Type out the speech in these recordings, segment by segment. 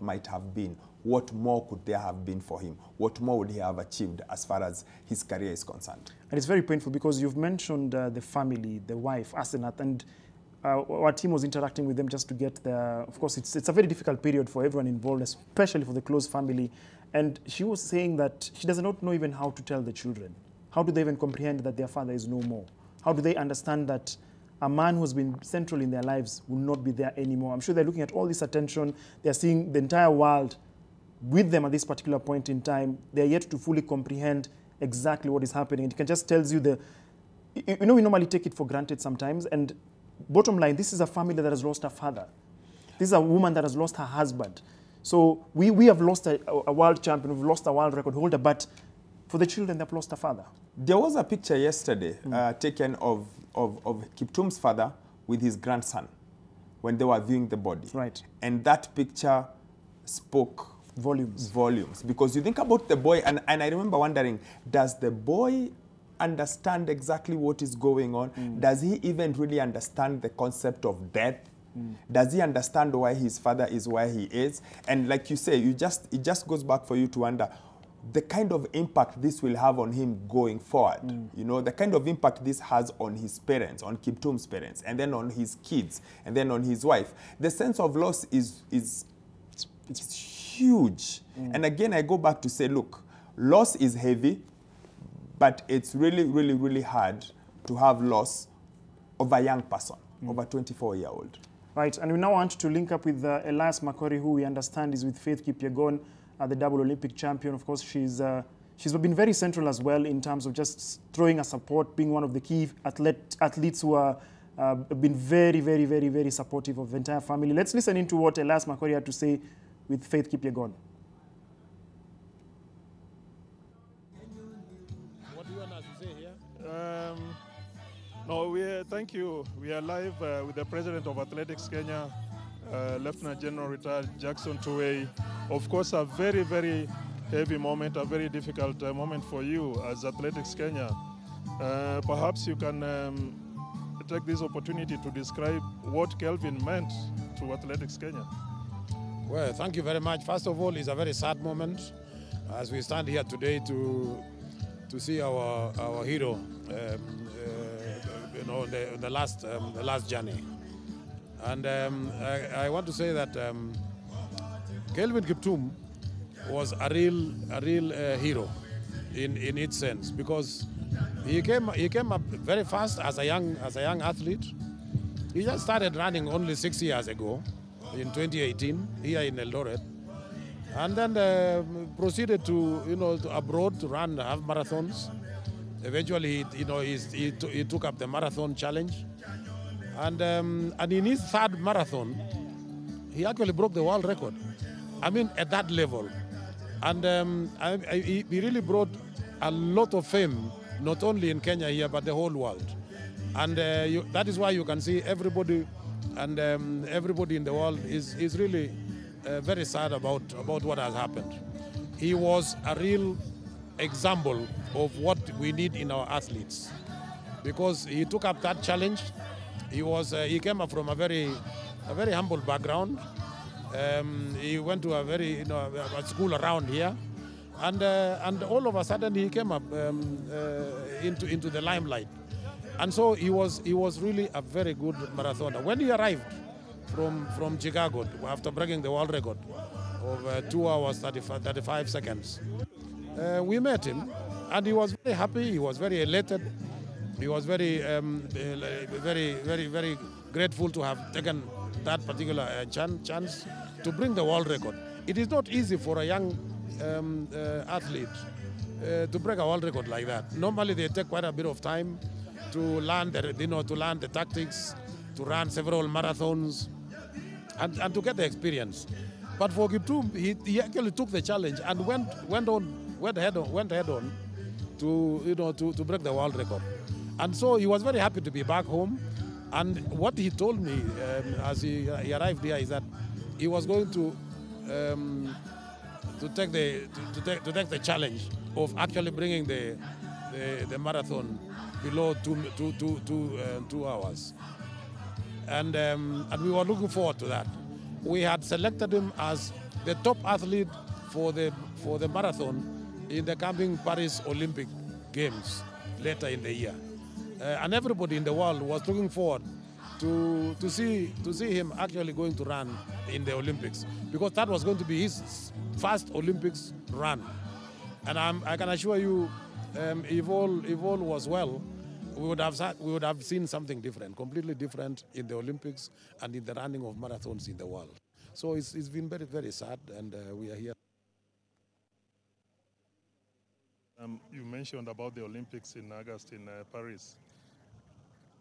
might have been, what more could there have been for him? What more would he have achieved as far as his career is concerned? And it's very painful because you've mentioned the family, the wife, Asenath, and our team was interacting with them just to get the... Of course, it's a very difficult period for everyone involved, especially for the close family. And she was saying that she does not know even how to tell the children. How do they even comprehend that their father is no more? How do they understand that a man who has been central in their lives will not be there anymore? I'm sure they're looking at all this attention. They're seeing the entire world with them at this particular point in time. They're yet to fully comprehend exactly what is happening. It can just tells you we normally take it for granted sometimes. And bottom line, this is a family that has lost a father. This is a woman that has lost her husband. So we have lost a world champion, we've lost a world record holder, but for the children, they've lost a father. There was a picture yesterday taken of Kiptum's father with his grandson when they were viewing the body. Right. And that picture spoke volumes. Because you think about the boy, and I remember wondering, does the boy understand exactly what is going on? Does he even really understand the concept of death? Does he understand why his father is where he is? And like you say, it just goes back for you to wonder the kind of impact this will have on him going forward. You know, the kind of impact this has on his parents, on Kiptum's parents, and then on his kids, and then on his wife. The sense of loss is huge. And again, I go back to say, look, loss is heavy, but it's really, really, really hard to have loss of a young person, of a 24-year-old. Right, and we now want to link up with Elias Makori, who we understand is with Faith Kipyegon, the double Olympic champion. Of course, she's been very central as well in terms of just throwing a support, being one of the key athletes who are been very, very, very, very supportive of the entire family. Let's listen into what Elias Makori had to say with Faith Kipyegon. What do you want us to say here? No, thank you. We are live with the President of Athletics Kenya, Lieutenant General Retired Jackson Tuwei. Of course, a very, very heavy moment, a very difficult moment for you as Athletics Kenya. Perhaps you can take this opportunity to describe what Kelvin meant to Athletics Kenya. Well, thank you very much. First of all, it's a very sad moment as we stand here today to see our hero, the last journey. And I want to say that Kelvin Kiptum was a real hero in its sense, because he came up very fast as a young athlete. He just started running only 6 years ago, in 2018 here in Eldoret, and then proceeded to abroad to run half marathons. Eventually, he took up the marathon challenge, and in his third marathon, he actually broke the world record. I mean, at that level, and he really brought a lot of fame, not only in Kenya here, but the whole world. And that is why you can see everybody and everybody in the world is really very sad about what has happened. He was a real example of what we need in our athletes, because he took up that challenge. He came up from a very humble background. He went to a school around here, and all of a sudden he came up into the limelight. And so he was really a very good marathoner. When he arrived from Chicago after breaking the world record of 2 hours 35 seconds, we met him, and he was very happy. He was very elated. He was very grateful to have taken that particular chance to bring the world record. It is not easy for a young athlete to break a world record like that. Normally, they take quite a bit of time to learn the tactics, to run several marathons, and to get the experience. But for Kiptum, he actually took the challenge and went head on to break the world record. And so he was very happy to be back home. And what he told me as he arrived here is that he was going to take the challenge of actually bringing the marathon below 2 hours. And we were looking forward to that. We had selected him as the top athlete for the marathon in the coming Paris Olympic Games later in the year. And everybody in the world was looking forward to see him actually going to run in the Olympics, because that was going to be his first Olympics run. And I can assure you, if all was well, we would have seen something different, completely different in the Olympics and in the running of marathons in the world. So it's been very, very sad, and we are here. You mentioned about the Olympics in August in Paris.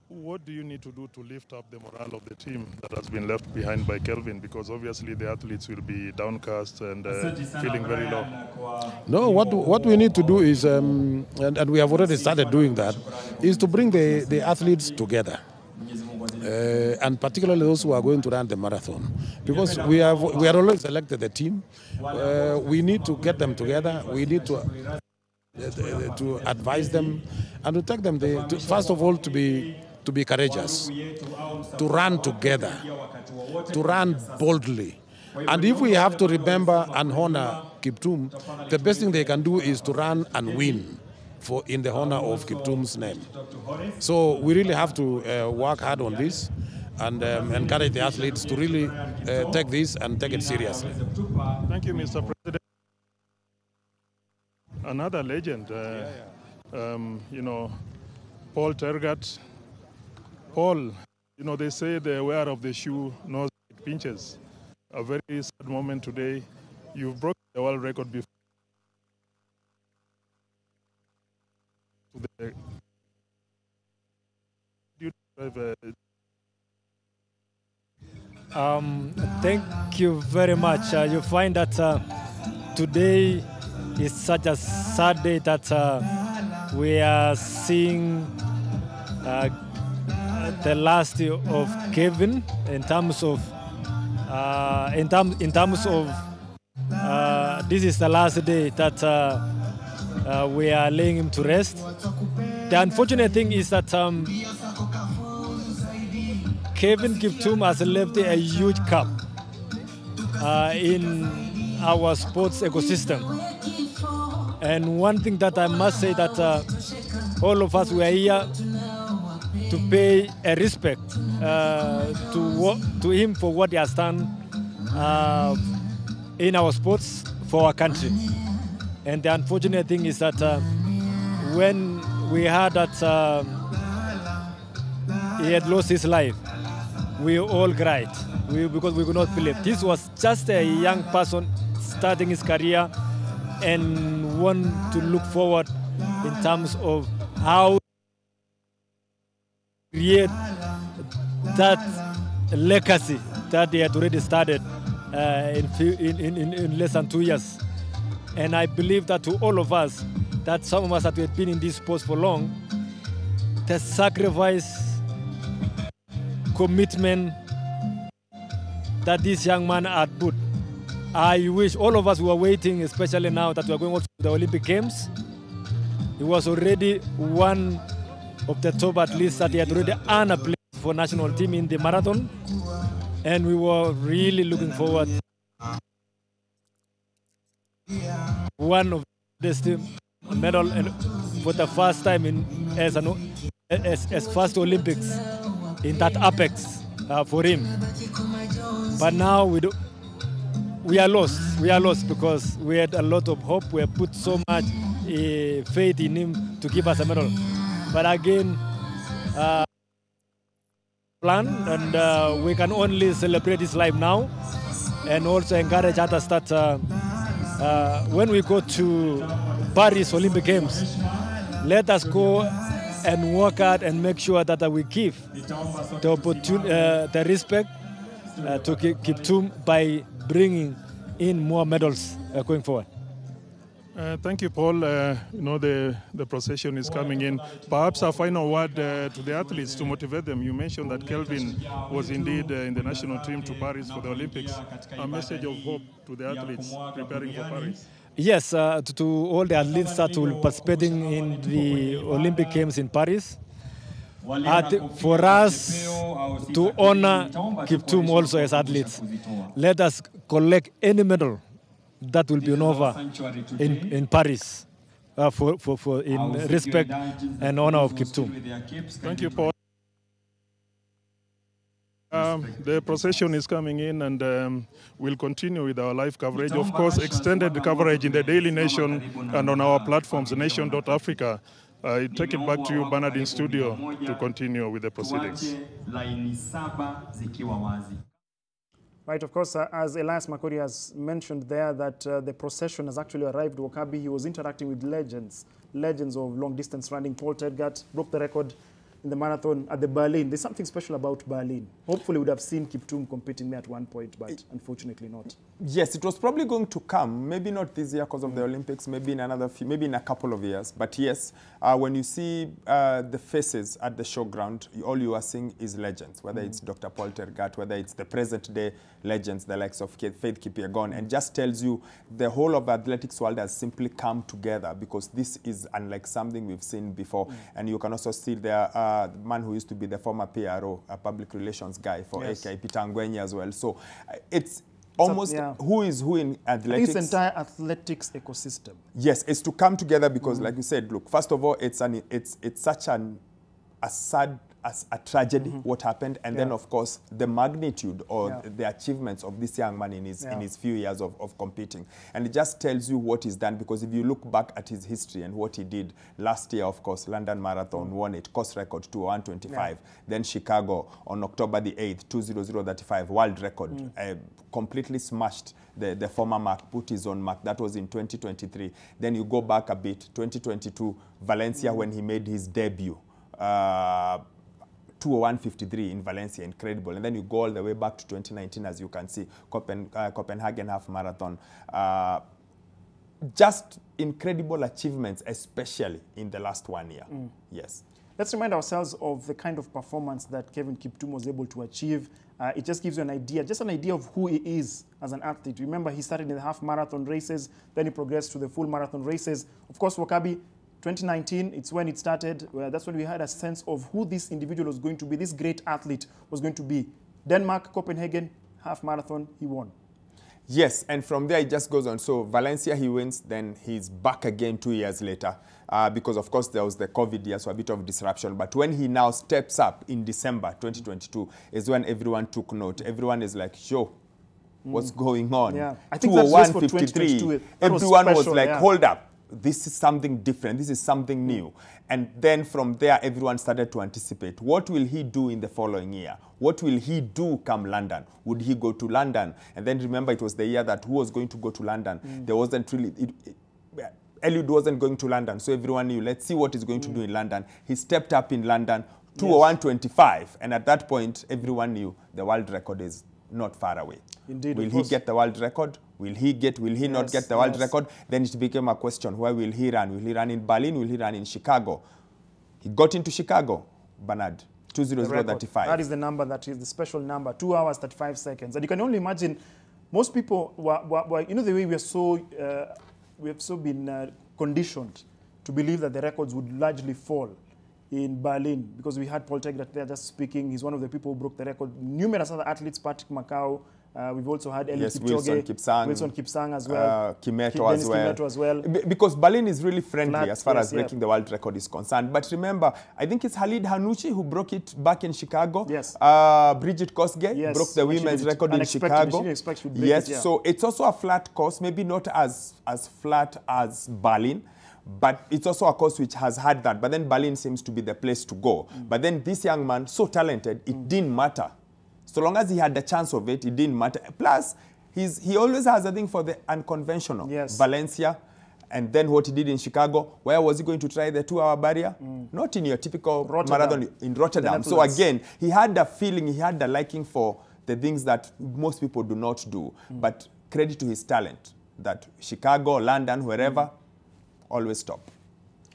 What do you need to do to lift up the morale of the team that has been left behind by Kelvin? Because obviously the athletes will be downcast and feeling very low. No, what we need to do is, and we have already started doing that, is to bring the athletes together. And particularly those who are going to run the marathon, because we are already selected the team. We need to get them together. We need to advise them and to take them first of all to be courageous, to run together, to run boldly. And if we have to remember and honor Kiptum, the best thing they can do is to run and win in the honor of Kiptum's name. So we really have to work hard on this and encourage the athletes to really take this and take it seriously. Thank you, Mr. President. Another legend, you know, Paul Tergat. Paul, you know, they say the wearer of the shoe knows it pinches. A very sad moment today. You've broken the world record before. Thank you very much. You find that today is such a sad day that we are seeing the last of Kelvin in terms of this is the last day that we are laying him to rest. The unfortunate thing is that Kelvin Kiptum has left a huge gap in our sports ecosystem. And one thing that I must say that all of us were here to pay a respect to him for what he has done in our sports for our country. And the unfortunate thing is that when we heard that he had lost his life, we all cried because we could not believe. This was just a young person starting his career and want to look forward in terms of how to create that legacy that they had already started in less than 2 years. And I believe that to all of us, that some of us that have been in this post for long, the sacrifice, commitment that this young man had put. I wish all of us were waiting, especially now that we are going also to the Olympic Games. He was already one of the top athletes that he had already earned a place for national team in the marathon. And we were really looking forward one of this team medal for the first time as first Olympics in that apex for him. But now we are lost. We are lost because we had a lot of hope. We have put so much faith in him to give us a medal. But again, plan, and we can only celebrate his life now and also encourage others that when we go to Paris Olympic Games, let us go and work hard and make sure that we give the opportunity, the respect to Kiptum by bringing in more medals going forward. Thank you, Paul. You know, the procession is coming in. Perhaps a final word to the athletes to motivate them. You mentioned that Kelvin was indeed in the national team to Paris for the Olympics. A message of hope to the athletes preparing for Paris. Yes, to all the athletes that will be participating in the Olympic Games in Paris. for us to honor Kiptum also as athletes, let us collect any medal that will be an offer in Paris in respect and honor of Kiptum. Thank you, Paul. The procession is coming in, and we'll continue with our live coverage. Of course, extended coverage in the Daily Nation and on our platforms, nation.africa. I take it back to you, Bernard, in studio, to continue with the proceedings. Right, of course, as Elias Makori has mentioned there, that the procession has actually arrived Wakabi. He was interacting with legends of long-distance running. Paul Tergat broke the record in the marathon at the Berlin. There's something special about Berlin. Hopefully, we would have seen Kiptum competing there at one point, but unfortunately not. Yes, it was probably going to come. Maybe not this year because of the Olympics. Maybe in another few, maybe in a couple of years. But yes, when you see the faces at the showground, all you are seeing is legends. Whether it's Dr. Paul Tergat, whether it's the present-day legends, the likes of Faith Kipyegon, and just tells you the whole of the athletics world has simply come together because this is unlike something we've seen before. And you can also see there the man who used to be the former PRO, a public relations guy for AK, Peter Ngwenyi as well. So it's almost who is who in athletics. This entire athletics ecosystem. Yes, it's to come together because, like you said, look, first of all, it's such a sad, a tragedy what happened, and then of course the magnitude or the achievements of this young man in his few years of competing, and it just tells you what he's done. Because if you look back at his history and what he did last year, of course, London Marathon won it, course record 2:1:25, then Chicago on October the 8th 2:00:35 world record, completely smashed the former mark, put his own mark. That was in 2023. Then you go back a bit, 2022 Valencia when he made his debut. 2:01:53 in Valencia, incredible. And then you go all the way back to 2019, as you can see, Copenhagen half marathon. Just incredible achievements, especially in the last 1 year. Yes. Let's remind ourselves of the kind of performance that Kelvin Kiptum was able to achieve. It just gives you an idea, of who he is as an athlete. Remember, he started in the half marathon races, then he progressed to the full marathon races. Of course, Wakabi, 2019, it's when it started. That's when we had a sense of who this individual was going to be, this great athlete was going to be. Denmark, Copenhagen, half marathon, he won. Yes, and from there it just goes on. So Valencia he wins, then he's back again 2 years later because of course there was the COVID year, so a bit of disruption. But when he now steps up in December 2022 is when everyone took note. Everyone is like, yo, what's going on? Yeah, I think that's just for 2022. Everyone was like, hold up. This is something different. This is something new. And then from there, everyone started to anticipate. What will he do in the following year? What will he do come London? Would he go to London? And then remember, it was the year that who was going to go to London? There wasn't really... Eliud wasn't going to London, so everyone knew, let's see what he's going to do in London. He stepped up in London, 2:01:25. And at that point, everyone knew the world record is not far away. Indeed, will he get the world record? Will he not get the world record? Then it became a question, where will he run? Will he run in Berlin? Will he run in Chicago? He got into Chicago, Bernard, 2:00:35. That is the number, that is the special number, 2 hours, 35 seconds. And you can only imagine, most people were you know, the way we have so been conditioned to believe that the records would largely fall in Berlin, because we had Paul Tergat there just speaking. He's one of the people who broke the record. Numerous other athletes, Patrick Macau. We've also had Wilson Kipsang as well. Kimeto as well. Because Berlin is really friendly as far as breaking the world record is concerned. But remember, I think it's Khalid Hanuchi who broke it back in Chicago. Yes. Bridget Kosgei broke the women's record in Chicago. Yes. So it's also a flat course, maybe not as flat as Berlin. But it's also a course which has had that. But then Berlin seems to be the place to go. But then this young man, so talented, it didn't matter. So long as he had the chance of it, it didn't matter. Plus, he always has a thing for the unconventional. Yes. Valencia, and then what he did in Chicago. Where was he going to try the 2-hour barrier? Not in your typical marathon in Rotterdam. So again, he had the feeling, he had the liking for the things that most people do not do. But credit to his talent, that Chicago, London, wherever, always top.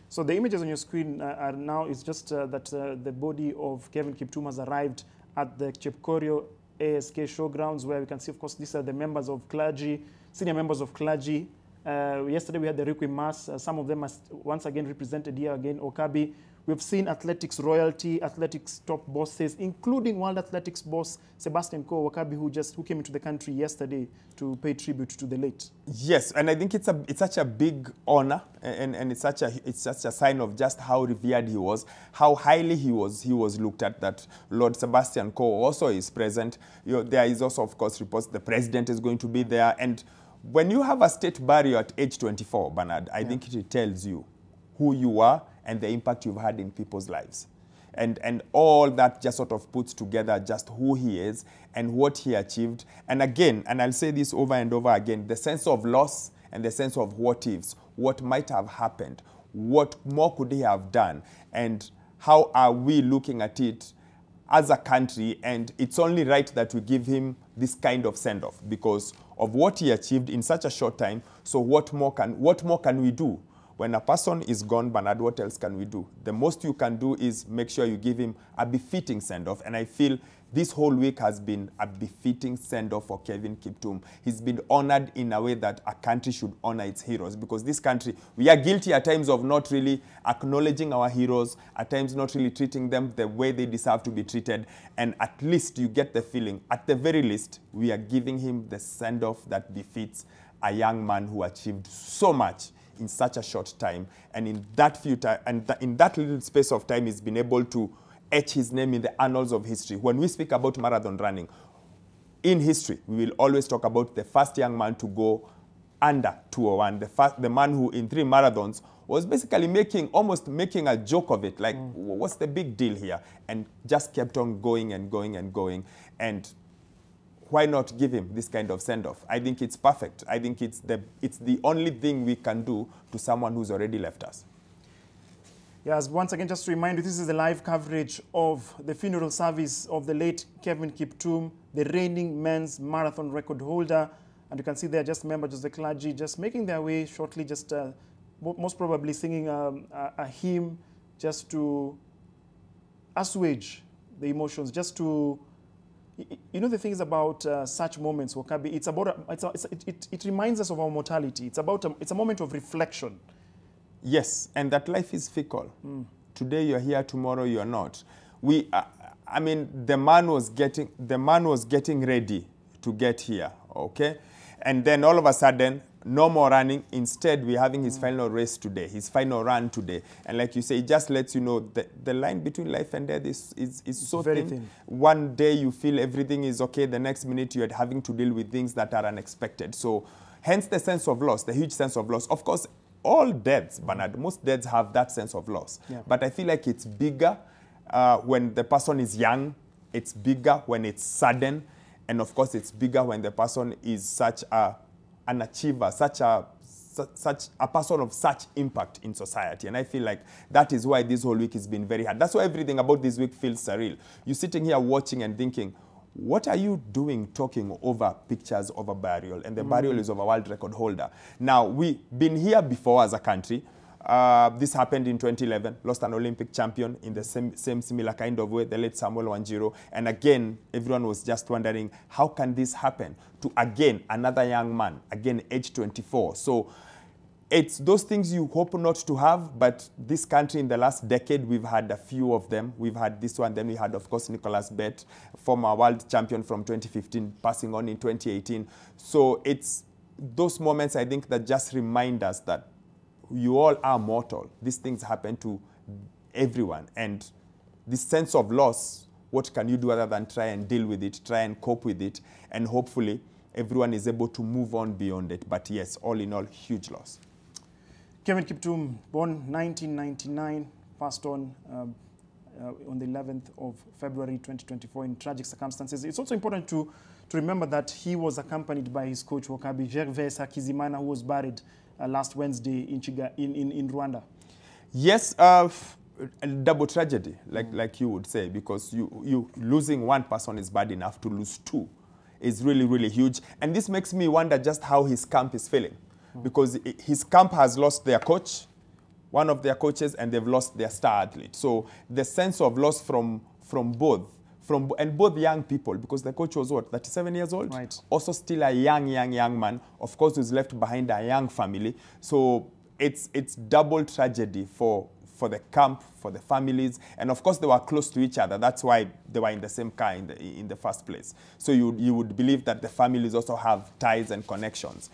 So the images on your screen are now, it's just that the body of Kelvin Kiptum has arrived at the Chepkorio ASK showgrounds, where we can see, of course, these are the members of clergy, senior members of clergy. Yesterday we had the Requiem Mass. Some of them are once again represented here again. Okabi, We've seen athletics royalty, athletics top bosses, including World Athletics boss Sebastian Coe Wakabi, who came into the country yesterday to pay tribute to the late. Yes, and I think it's such a big honor, and it's such a sign of just how revered he was, how highly he was looked at, that Lord Sebastian Coe also is present. There is also, of course, reports the president is going to be there. And when you have a state barrier at age 24, Bernard, I think it tells you who you are and the impact you've had in people's lives. And all that just sort of puts together just who he is and what he achieved. And again, and I'll say this over and over again, the sense of loss and the sense of what ifs, what might have happened, what more could he have done, and how are we looking at it as a country. And it's only right that we give him this kind of send-off because of what he achieved in such a short time. So what more can we do? When a person is gone, Bernard, what else can we do? The most you can do is make sure you give him a befitting send-off. And I feel this whole week has been a befitting send-off for Kelvin Kiptum. He's been honored in a way that a country should honor its heroes. Because this country, we are guilty at times of not really acknowledging our heroes, at times not really treating them the way they deserve to be treated. And at least you get the feeling, at the very least, we are giving him the send-off that befits a young man who achieved so much in such a short time, and in that in that little space of time, he's been able to etch his name in the annals of history. When we speak about marathon running, in history, we will always talk about the first young man to go under 201, the man who in 3 marathons was basically almost making a joke of it, like, what's the big deal here? And just kept on going and going and going. And why not give him this kind of send-off? I think it's perfect. I think it's the only thing we can do to someone who's already left us. Yes, once again, just to remind you, this is a live coverage of the funeral service of the late Kelvin Kiptum, the reigning men's marathon record holder. And you can see there just members of the clergy just making their way shortly, just most probably singing a hymn just to assuage the emotions, just to... You know, the thing is about such moments, Wakabi, it reminds us of our mortality. It's a moment of reflection. Yes, and that life is fickle. Today you're here, tomorrow you're not. I mean, the man was getting ready to get here, okay? And then all of a sudden, no more running. Instead, we're having his final race today, his final run today. And like you say, it just lets you know that the line between life and death is so very thin. One day you feel everything is okay. The next minute you're having to deal with things that are unexpected. So hence the sense of loss, the huge sense of loss. Of course, all deaths, Bernard, most deaths have that sense of loss. Yeah. But I feel like it's bigger when the person is young. It's bigger when it's sudden. And of course, it's bigger when the person is such an achiever, such a person of such impact in society. And I feel like that is why this whole week has been very hard. That's why everything about this week feels surreal. You're sitting here watching and thinking, what are you doing talking over pictures of a burial? And the burial is of a world record holder. Now, we've been here before as a country. This happened in 2011, lost an Olympic champion in the same similar kind of way, the late Samuel Wanjiru. And again, everyone was just wondering, how can this happen to, again, another young man, again, age 24? So it's those things you hope not to have, but this country in the last decade, we've had a few of them. We've had this one, then we had, of course, Nicholas Bett, former world champion from 2015, passing on in 2018. So it's those moments, I think, that just remind us that you all are mortal. These things happen to everyone. And this sense of loss, what can you do other than try and deal with it, try and cope with it, and hopefully everyone is able to move on beyond it. But yes, all in all, huge loss. Kelvin Kiptum, born 1999, passed on the 11th of February 2024 in tragic circumstances. It's also important to remember that he was accompanied by his coach, Wakabi, Gervais Hakizimana, who was buried last Wednesday in Rwanda. Yes, a double tragedy, like you would say, because you losing one person is bad enough. To lose two is really, really huge. And this makes me wonder just how his camp is feeling. Because his camp has lost their coach, one of their coaches, and they've lost their star athlete. So the sense of loss from both young people, because the coach was what, 37 years old? Right. Also still a young man, of course, who's left behind a young family. So it's double tragedy for for the camp, for the families, and of course they were close to each other. That's why they were in the same car in the first place. So you would believe that the families also have ties and connections.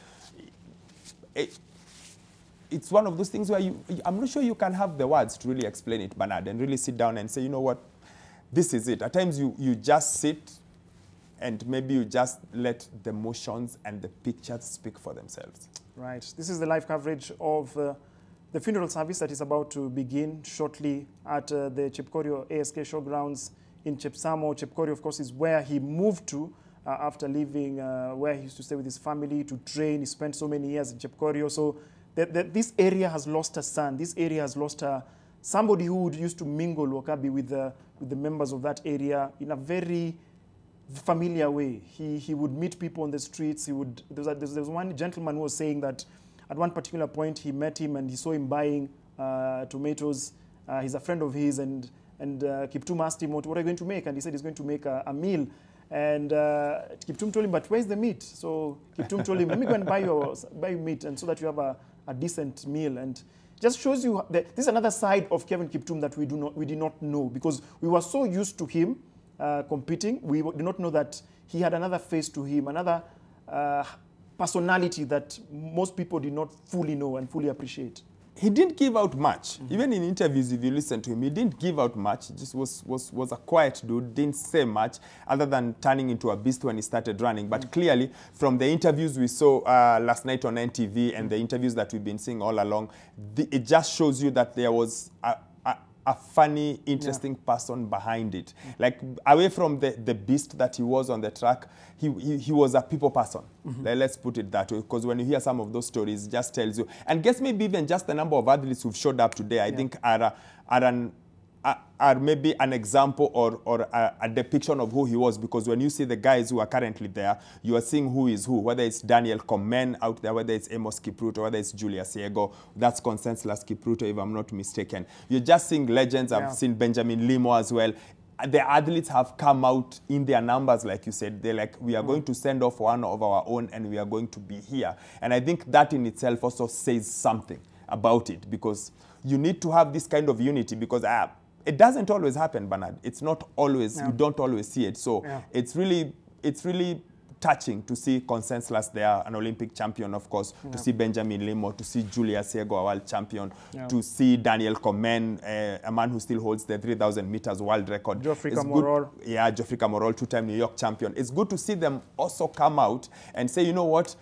It's one of those things where I'm not sure you can have the words to really explain it, Bernard, and really sit down and say, you know what, this is it. At times you just sit and maybe you just let the emotions and the pictures speak for themselves. Right. This is the live coverage of the funeral service that is about to begin shortly at the Chepkorio ASK Showgrounds in Chepsamo. Chepkorio, of course, is where he moved to after leaving where he used to stay with his family to train. He spent so many years in Chepkorio. So this area has lost a son. This area has lost somebody who used to mingle Wakabi with the members of that area in a very familiar way. He would meet people on the streets. There was one gentleman who was saying that at one particular point he met him and he saw him buying tomatoes. He's a friend of his, and Kiptum asked him, what are you going to make? And he said he's going to make a meal. And Kiptum told him, but where's the meat? So Kiptum told him, let me go and buy you meat, and so that you have a decent meal. And just shows you that this is another side of Kelvin Kiptum that we did not know, because we were so used to him competing. We did not know that he had another face to him, another personality that most people did not fully know and fully appreciate. He didn't give out much. Even in interviews, if you listen to him, he didn't give out much. He just was a quiet dude, didn't say much, other than turning into a beast when he started running. But clearly, from the interviews we saw last night on NTV and the interviews that we've been seeing all along, it just shows you that there was a funny, interesting person behind it. Like, away from the beast that he was on the track, he was a people person. Let's put it that way, because when you hear some of those stories, it just tells you. And guess maybe even just the number of athletes who've showed up today, I think are maybe an example or a depiction of who he was, because when you see the guys who are currently there, you are seeing who is who, whether it's Daniel Komen out there, whether it's Amos Kipruto, whether it's Julius Yego, that's Conseslus Kipruto, if I'm not mistaken. You're just seeing legends. I've seen Benjamin Limo as well. The athletes have come out in their numbers, like you said. They're like, we are going to send off one of our own and we are going to be here. And I think that in itself also says something about it, because you need to have this kind of unity, because it doesn't always happen, Bernard. It's not always, you don't always see it. So it's really touching to see Conseslus there, an Olympic champion, of course, to see Benjamin Limo, to see Julius Yego, a world champion, to see Daniel Komen, a man who still holds the 3,000 meters world record. Geoffrey Kamworor. Yeah, Geoffrey Kamworor, two-time New York champion. It's good to see them also come out and say, you know what,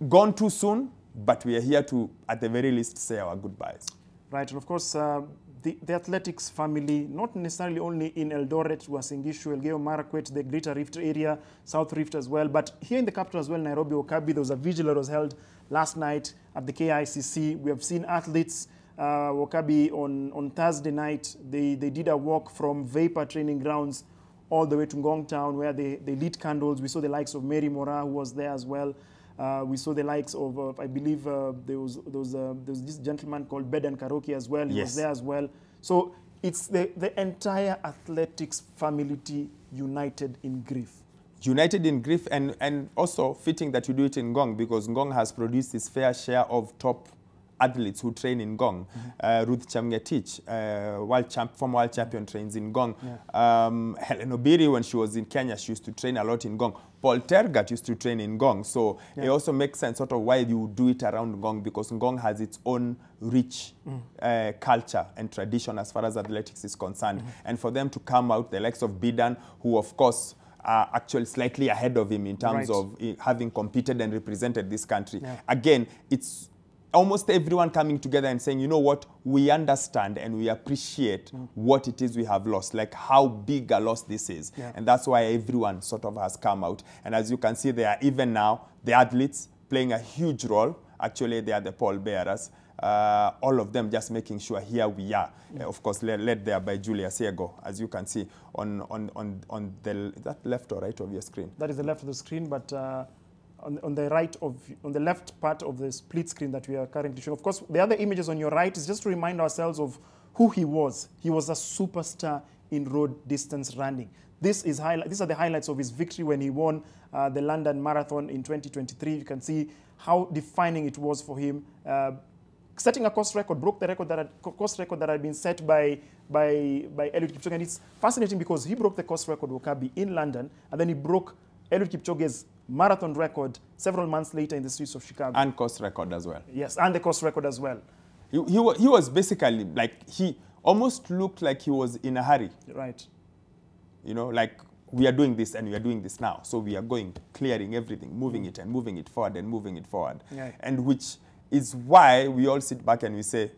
gone too soon, but we are here to, at the very least, say our goodbyes. Right, and of course, the athletics family, not necessarily only in Eldoret, Uasin Gishu, Elgeyo Marakwet, the Greater Rift area, South Rift as well, but here in the capital as well, Nairobi, Wakabi, there was a vigil that was held last night at the KICC. We have seen athletes, Wakabi, on Thursday night. They did a walk from Vapor Training Grounds all the way to Ngong Town, where they lit candles. We saw the likes of Mary Mora, who was there as well. We saw the likes of, I believe, there was this gentleman called Bedan Karoki as well. He was there as well. So it's the entire athletics family united in grief. United in grief, and also fitting that you do it in Ngong, because Ngong has produced its fair share of top athletes who train in Ngong. Ruth Chamngetich, former world champion, trains in Ngong. Helen Obiri, when she was in Kenya, she used to train a lot in Ngong. Paul Tergat used to train in Ngong. So it also makes sense sort of why you do it around Ngong, because Ngong has its own rich culture and tradition as far as athletics is concerned. And for them to come out, the likes of Bidan, who of course are actually slightly ahead of him in terms of having competed and represented this country. Again, it's almost everyone coming together and saying, you know what, we understand and we appreciate what it is we have lost, like how big a loss this is. And that's why everyone sort of has come out. And as you can see, they are even now, the athletes playing a huge role. Actually, they are the pallbearers. All of them just making sure here we are. Of course, led there by Julius Yego, as you can see on the, is that left or right of your screen? That is the left of the screen, but on the left part of the split screen that we are currently showing. Of course, the other images on your right is just to remind ourselves of who he was. He was a superstar in road distance running. These are the highlights of his victory when he won the London Marathon in 2023. You can see how defining it was for him. setting a course record, broke the record course record that had been set by Eliud Kipchoge. And it's fascinating because he broke the course record, Wakabi, in London, and then he broke Eliud Kipchoge's marathon record several months later in the streets of Chicago. And course record as well. Yes, and the course record as well. He was basically like, he almost looked like he was in a hurry. Right. You know, like, we are doing this and we are doing this now. So we are going, clearing everything, moving it and moving it forward and moving it forward. Yeah. And which is why we all sit back and we say,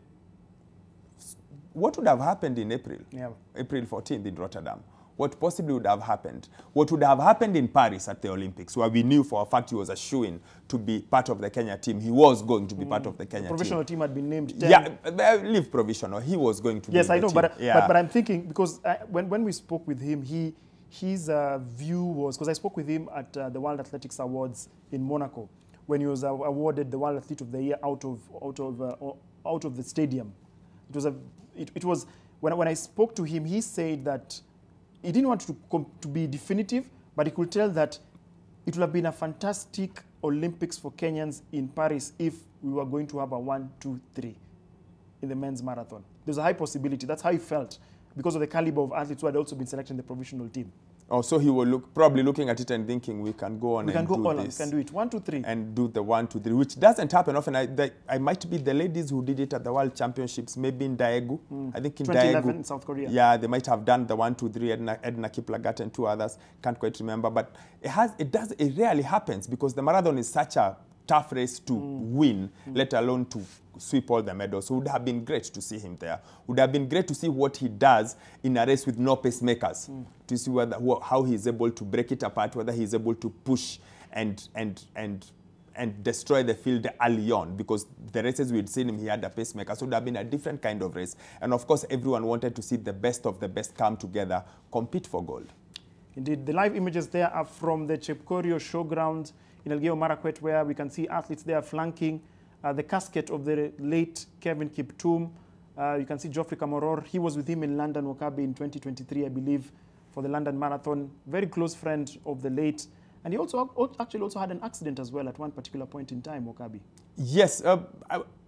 what would have happened in April? Yeah. April 14th in Rotterdam. What possibly would have happened? What would have happened in Paris at the Olympics, where we knew for a fact he was a shoo-in to be part of the Kenya team. He was going to be part of the Kenya Provisional team had been named 10. Yeah, leave provisional. He was going to be Yes, I know, team. but I'm thinking, because when we spoke with him, his view was, because I spoke with him at the World Athletics Awards in Monaco, when he was awarded the World Athlete of the Year out of the stadium. It was when I spoke to him, he said that he didn't want to be definitive, but he could tell that it would have been a fantastic Olympics for Kenyans in Paris if we were going to have a 1, 2, 3 in the men's marathon. There's a high possibility. That's how he felt, because of the caliber of athletes who had also been selected in the provisional team. Oh, so he will probably looking at it and thinking, we can go on and do this. We can do it. 1, 2, 3. And do the 1, 2, 3, which doesn't happen often. I might be the ladies who did it at the World Championships, maybe in Daegu. I think in 2011 Daegu, in South Korea. Yeah, they might have done the 1, 2, 3, Edna Kiplagat and 2 others. Can't quite remember. But it rarely happens, because the marathon is such a tough race to win, let alone to sweep all the medals. So it would have been great to see him there. Would have been great to see what he does in a race with no pacemakers, to see how he's able to break it apart, whether he's able to push and destroy the field early on, because the races we'd seen him, he had a pacemaker. So it would have been a different kind of race. And of course, everyone wanted to see the best of the best come together, compete for gold. Indeed, the live images there are from the Chepkorio showground in Elgeyo Marakwet, where we can see athletes there flanking the casket of the late Kelvin Kiptum. You can see Geoffrey Kamworor. He was with him in London, Wakabi, in 2023, I believe, for the London Marathon. Very close friend of the late. And he actually also had an accident as well at one particular point in time, Wakabi. Yes,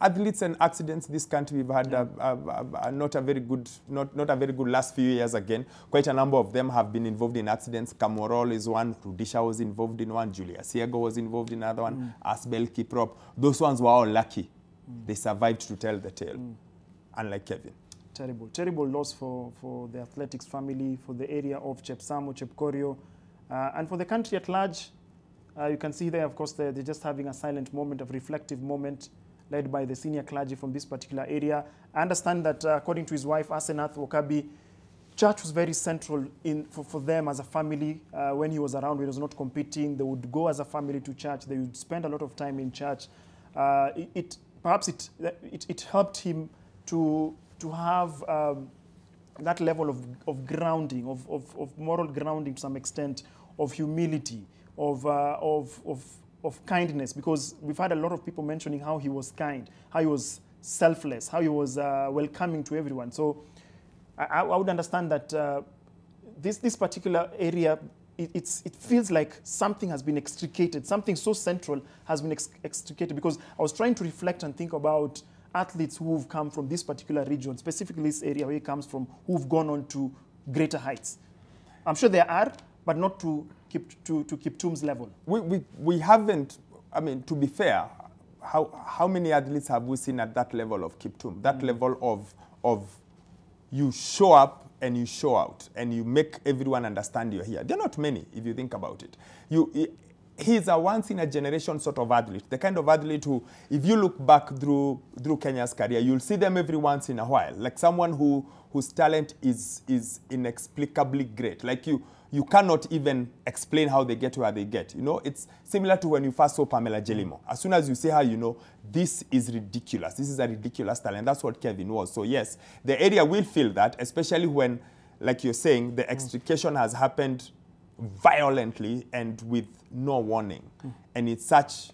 athletes and accidents. This country, we've had not a very good last few years again. Quite a number of them have been involved in accidents. Kamworor is one. Rudisha was involved in one. Julia Siego was involved in another one. Asbel Kiprop. Those ones were all lucky. They survived to tell the tale, unlike Kevin. Terrible loss for the athletics family, for the area of Chepsamo, Chepkorio, and for the country at large. You can see there, of course, they're just having a silent moment, a reflective moment, led by the senior clergy from this particular area. I understand that, according to his wife, Asenath Wakabi, church was very central for them as a family. When he was around, when he was not competing, they would go as a family to church. They would spend a lot of time in church. Perhaps it helped him to have that level of grounding, of moral grounding to some extent, of humility, of kindness, because we've had a lot of people mentioning how he was kind, how he was selfless, how he was welcoming to everyone. So I would understand that this particular area, it feels like something has been extricated, something so central has been extricated, because I was trying to reflect and think about athletes who've come from this particular region, specifically this area where he comes from, who've gone on to greater heights. I'm sure there are, but not to Kiptum's level. We haven't, I mean, to be fair, how many athletes have we seen at that level of Kiptum? That level of you show up and you show out and you make everyone understand you're here. There are not many, if you think about it. He's a once-in-a-generation sort of athlete, the kind of athlete who, if you look back through Kenya's career, you'll see them every once in a while, like someone whose talent is inexplicably great. Like you cannot even explain how they get where they get. You know, it's similar to when you first saw Pamela Jelimo. As soon as you see her, you know, this is ridiculous. This is a ridiculous talent. That's what Kelvin was. So yes, the area will feel that, especially when, like you're saying, the extrication has happened violently and with no warning. And it's such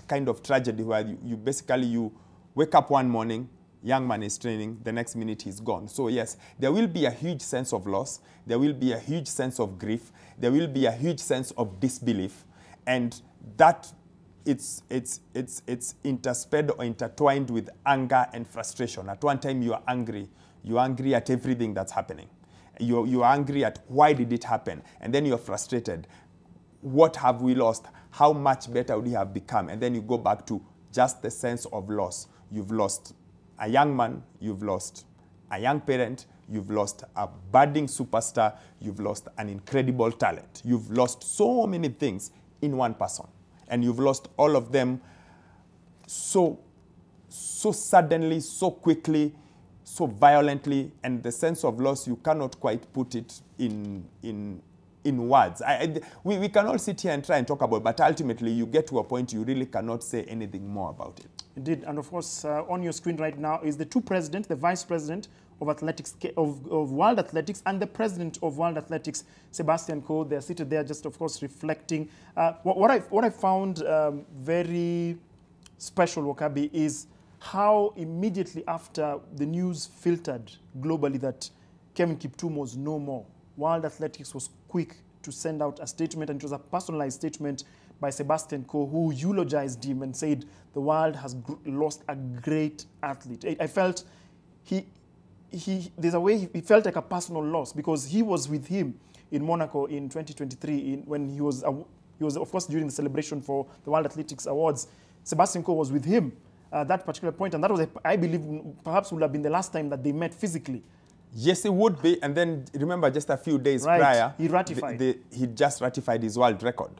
kind of tragedy where you basically wake up one morning, young man is training, the next minute he's gone. So yes, there will be a huge sense of loss. There will be a huge sense of grief. There will be a huge sense of disbelief. And that it's intersped or intertwined with anger and frustration. At one time you are angry. You're angry at everything that's happening. You're angry at why did it happen? And then you're frustrated. What have we lost? How much better would we have become? And then you go back to just the sense of loss. You've lost a young man. You've lost a young parent. You've lost a budding superstar. You've lost an incredible talent. You've lost so many things in one person. And you've lost all of them so suddenly, so quickly, so violently. And the sense of loss, you cannot quite put it in words. We can all sit here and try and talk about it, but ultimately you get to a point you really cannot say anything more about it. Indeed, and of course, on your screen right now is the two presidents, the vice president of athletics of World Athletics and the president of World Athletics, Sebastian Coe. They're seated there, just of course reflecting. What I found very special, Wakabi, is how immediately after the news filtered globally that Kelvin Kiptum was no more, World Athletics was quick to send out a statement, and it was a personalized statement by Sebastian Coe, who eulogized him and said the world has lost a great athlete. I felt there's a way he felt like a personal loss, because he was with him in Monaco in 2023 when he was of course during the celebration for the World Athletics Awards. Sebastian Coe was with him at that particular point, and that was, I believe, perhaps would have been the last time that they met physically. Yes, it would be. And then remember, just a few days prior, he ratified. He just ratified his world record.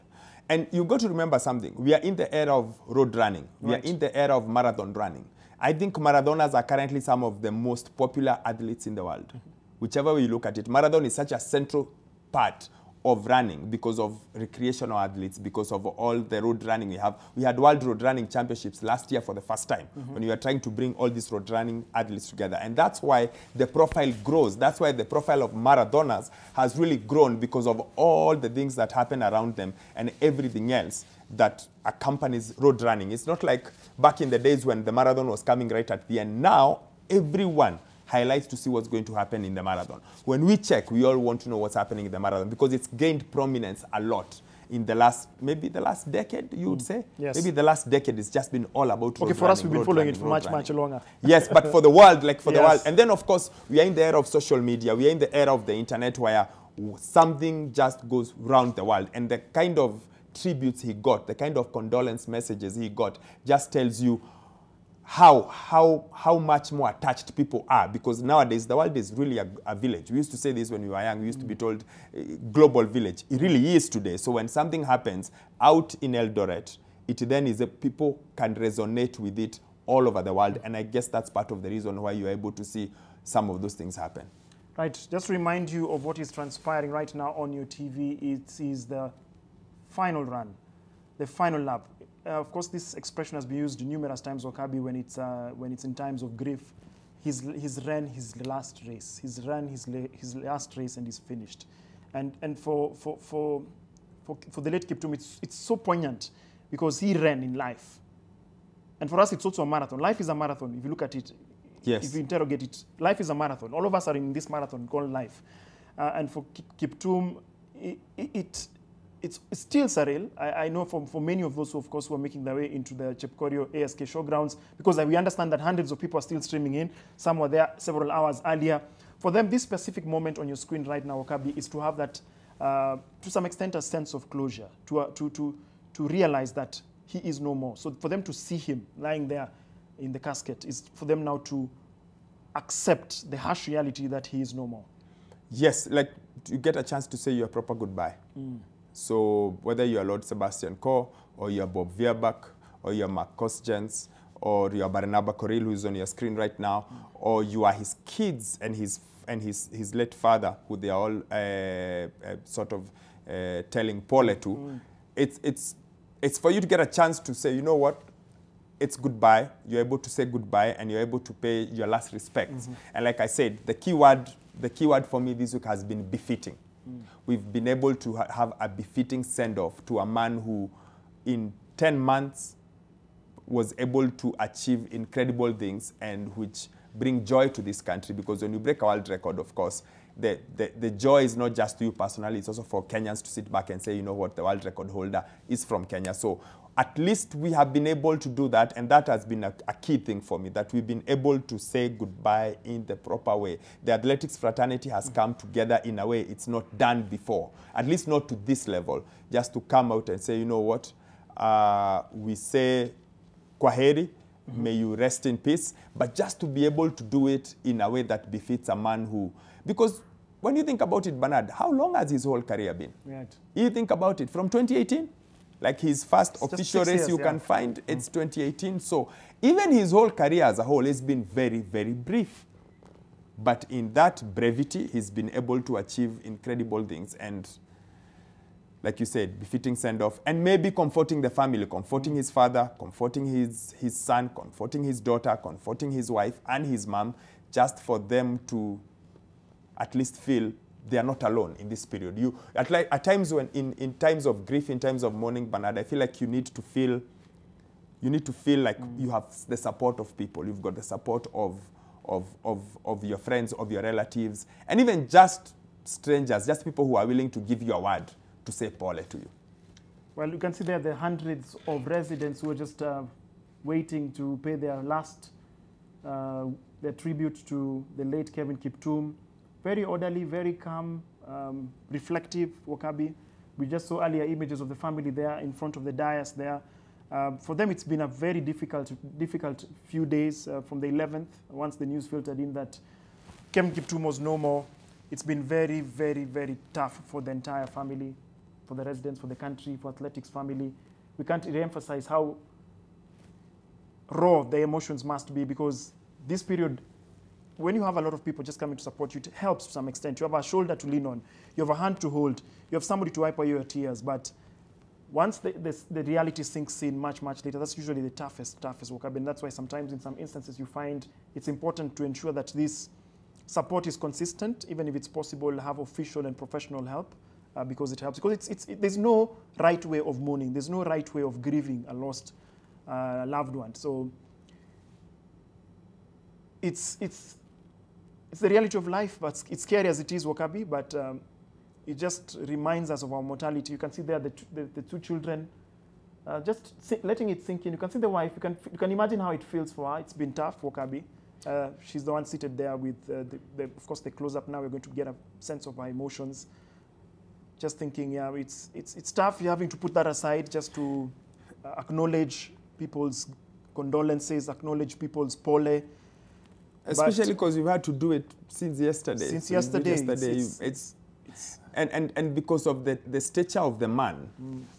And you've got to remember something. We are in the era of road running. We are in the era of marathon running. I think marathoners are currently some of the most popular athletes in the world. Whichever way you look at it, marathon is such a central part of running because of recreational athletes, because of all the road running we have. We had World Road Running Championships last year for the first time when we were trying to bring all these road running athletes together. And that's why the profile grows. That's why the profile of marathoners has really grown, because of all the things that happen around them and everything else that accompanies road running. It's not like back in the days when the marathon was coming right at the end. Now, everyone highlights to see what's going to happen in the marathon. When we check, we all want to know what's happening in the marathon, because it's gained prominence a lot in the last, maybe the last decade, you would say? Yes. Maybe the last decade it's just been all about road Okay, for running, us, we've been following it for much longer. Yes, but for the world, like for the Yes. world. And then, of course, we are in the era of social media. We are in the era of the internet, where something just goes round the world. And the kind of tributes he got, the kind of condolence messages he got, just tells you how much more attached people are, because nowadays the world is really a village. We used to say this when we were young. We used to be told global village. It really is today. So when something happens out in Eldoret, it then is people can resonate with it all over the world. And I guess that's part of the reason why you're able to see some of those things happen. Right. Just to remind you of what is transpiring right now on your TV, it is the final run, the final lap. Of course, this expression has been used numerous times, Wakabi, when it's in times of grief. He's ran his last race. He's ran his last race and he's finished. And for the late Kiptum, it's so poignant, because he ran in life. And for us, it's also a marathon. Life is a marathon. If you look at it, Yes. if you interrogate it, life is a marathon. All of us are in this marathon called life. And for Kiptum, it's still surreal. I know for many of those who, of course, were making their way into the Chepkorio ASK showgrounds, because we understand that hundreds of people are still streaming in. Some were there several hours earlier. For them, this specific moment on your screen right now, Wakabi, is to have that, to some extent, a sense of closure, to realize that he is no more. So for them to see him lying there in the casket is for them now to accept the harsh reality that he is no more. Yes, like you get a chance to say your proper goodbye. So whether you're Lord Sebastian Coe, or you're Bob Veerbeek, or you're Mark Kosjens, or you're Barnaba Koril, who's on your screen right now, or you are his kids and his late father, who they are all sort of telling Pole to, it's for you to get a chance to say, you know what, it's goodbye. You're able to say goodbye, and you're able to pay your last respects. And like I said, the key word for me this week has been befitting. We've been able to have a befitting send-off to a man who, in 10 months, was able to achieve incredible things, and which bring joy to this country. Because when you break a world record, of course, the joy is not just to you personally, it's also for Kenyans to sit back and say, you know what, the world record holder is from Kenya. So at least we have been able to do that, and that has been a key thing for me, that we've been able to say goodbye in the proper way. The athletics fraternity has come together in a way it's not done before, at least not to this level, just to come out and say, you know what, we say kwaheri, may you rest in peace, but just to be able to do it in a way that befits a man who, because when you think about it, Bernard, how long has his whole career been? Right. You think about it, from 2018? Like his first It's official just 6 race years, you yeah. can find, it's 2018. So even his whole career as a whole has been very, very brief. But in that brevity, he's been able to achieve incredible things. And like you said, befitting send-off, and maybe comforting the family, comforting his father, comforting his son, comforting his daughter, comforting his wife and his mom, just for them to at least feel they are not alone in this period. You at times when in times of grief, in times of mourning, Bernard, I feel like you need to feel like you have the support of people. You've got the support of your friends, of your relatives, and even just strangers, just people who are willing to give you a word to say pole to you. Well, you can see there the hundreds of residents who are just waiting to pay their last their tribute to the late Kelvin Kiptum. Very orderly, very calm, reflective, Wakabi. We just saw earlier images of the family there in front of the dais there. For them, it's been a very difficult few days from the 11th, once the news filtered in that Kelvin Kiptum was no more. It's been very, very, very tough for the entire family, for the residents, for the country, for athletics family. We can't re-emphasize how raw the emotions must be, because this period, when you have a lot of people just coming to support you, it helps to some extent. You have a shoulder to lean on. You have a hand to hold. You have somebody to wipe away your tears. But once the reality sinks in much, much later, that's usually the toughest work. And that's why sometimes in some instances you find it's important to ensure that this support is consistent, even if it's possible, have official and professional help, because it helps. Because there's no right way of mourning. There's no right way of grieving a lost loved one. So it's the reality of life, but it's scary as it is, Wakabi, but it just reminds us of our mortality. You can see there the two children, just letting it sink in. You can see the wife. You can imagine how it feels for her. It's been tough, Wakabi. She's the one seated there with, of course, the close-up. Now we're going to get a sense of her emotions. Just thinking, yeah, it's tough. You're having to put that aside just to acknowledge people's condolences, acknowledge people's pole. Especially because you've had to do it since yesterday. Since yesterday. And because of the stature of the man,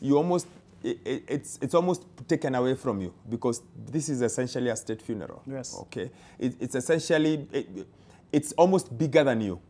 you almost it's almost taken away from you, because this is essentially a state funeral. Yes. Okay. It's essentially it's almost bigger than you.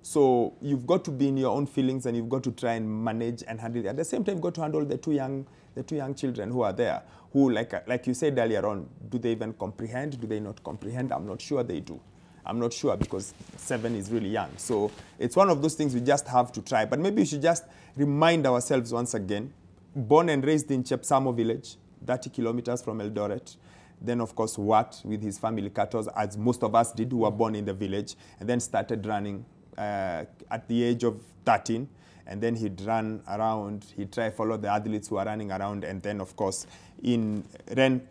So you've got to be in your own feelings, and you've got to try and manage and handle it. At the same time, you've got to handle the two young children who are there, who, like you said earlier on, do they even comprehend? Do they not comprehend? I'm not sure they do. I'm not sure, because 7 is really young. So it's one of those things we just have to try. But maybe we should just remind ourselves once again, born and raised in Chepsamo village, 30 kilometers from Eldoret. Then, of course, worked with his family cattle, as most of us did who were born in the village, and then started running at the age of 13. And then he'd run around, he'd try to follow the athletes who are running around. And then, of course, ran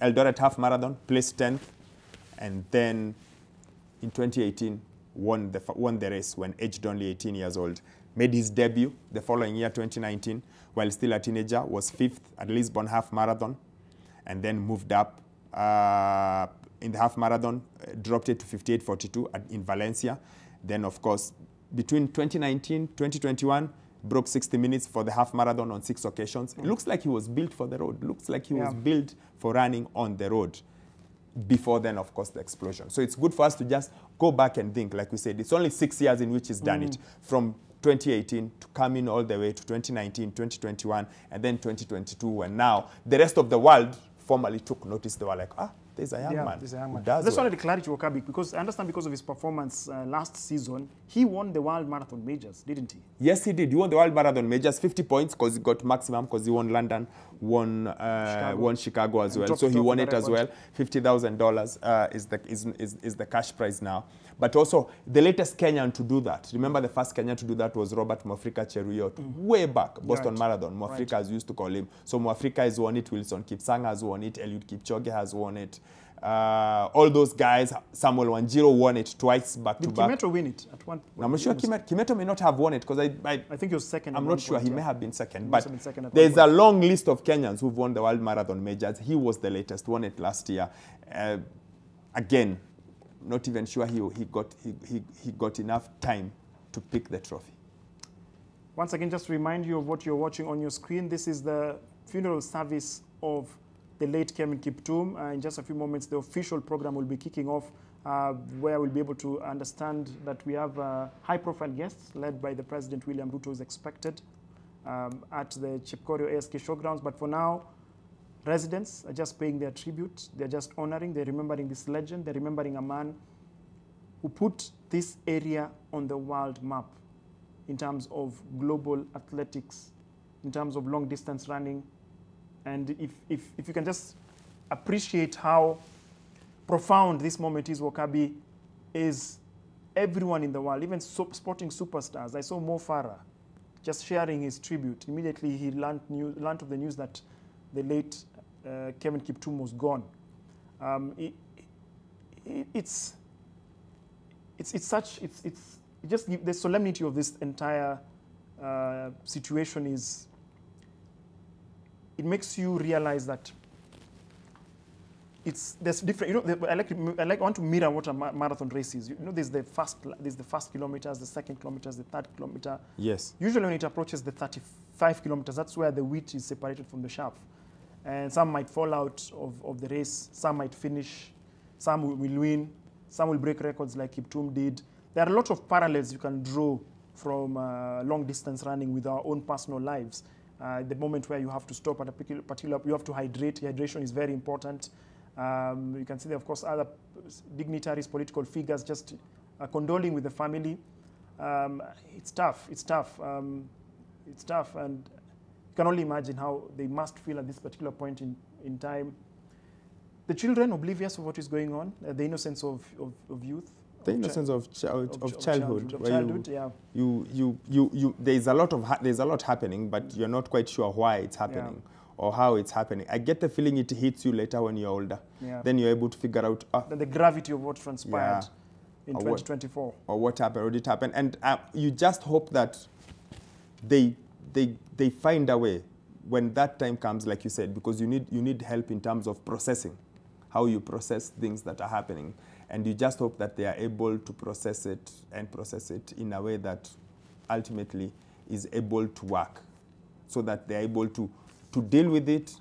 Eldoret half marathon, placed 10th. And then in 2018, won the race when aged only 18 years old. Made his debut the following year, 2019, while still a teenager, was 5th at Lisbon half marathon, and then moved up in the half marathon, dropped it to 58.42 in Valencia. Then, of course, between 2019 2021, broke 60 minutes for the half marathon on 6 occasions. It looks like he was built for the road. Looks like he was built for running on the road. Before then, of course, the explosion. So it's good for us to just go back and think, like we said, it's only 6 years in which he's done it, from 2018 to coming all the way to 2019, 2021, and then 2022, and now the rest of the world formally took notice. They were like, there's a young man. There's a young man. That's only the clarity, Wakabi, because I understand because of his performance last season, he won the World Marathon Majors, didn't he? Yes, he did. He won the World Marathon Majors, 50 points, because he got maximum, because he won London, won Chicago as And well. dropped So he off won the it as record. well. $50,000 is the cash prize now. But also the latest Kenyan to do that. Remember the first Kenyan to do that was Robert Mwafrika Cheruiyot, way back, Boston Right. Marathon. Mwafrika, Right. as we used to call him. So Mwafrika has won it, Wilson Kipsang has won it, Eliud Kipchoge has won it. All those guys, Samuel Wanjiru won it twice back to Did back. Kimeto win it at one point? I'm not sure Kimeto may not have won it because I think he was second. I'm at not one sure. point, He yeah. may have been second. He But must have been second at there's one a point. long list of Kenyans who've won the World Marathon majors. He was the latest, won it last year. Again, not even sure he got enough time to pick the trophy. Once again, just to remind you of what you're watching on your screen, this is the funeral service of the late Kelvin Kiptum. In just a few moments, the official program will be kicking off, where we'll be able to understand that we have high-profile guests led by the President William Ruto is expected at the Chepkorio ASK Showgrounds. But for now, residents are just paying their tribute. They're just honoring, they're remembering this legend. They're remembering a man who put this area on the world map in terms of global athletics, in terms of long distance running. And if you can just appreciate how profound this moment is, Wakabi, is everyone in the world, even sporting superstars. I saw Mo Farah just sharing his tribute. Immediately he learned of the news that the late Kelvin Kiptum was gone. It's just the solemnity of this entire situation is, it makes you realize that there's different. You know, I want to mirror what a marathon race is. You know, there's the first kilometers, the second kilometers, the third kilometer. Yes. Usually when it approaches the 35 kilometers, that's where the wheat is separated from the chaff. And some might fall out of the race, some might finish, some will win, some will break records like Kiptum did. There are a lot of parallels you can draw from long distance running with our own personal lives. The moment where you have to stop at a particular, you have to hydrate. Hydration is very important. You can see there, of course, other dignitaries, political figures just condoling with the family. It's tough. It's tough. It's tough, and you can only imagine how they must feel at this particular point in time. The children oblivious of what is going on, the innocence of youth. The innocence of childhood. Yeah. There's a lot happening, but you're not quite sure why it's happening or how it's happening. I get the feeling it hits you later when you're older. Yeah. Then you're able to figure out the gravity of what transpired in 2024 or what happened, or did happen, and you just hope that they find a way when that time comes, like you said, because you need help in terms of processing, how you process things that are happening. And you just hope that they are able to process it in a way that ultimately is able to work, so that they're able to deal with it,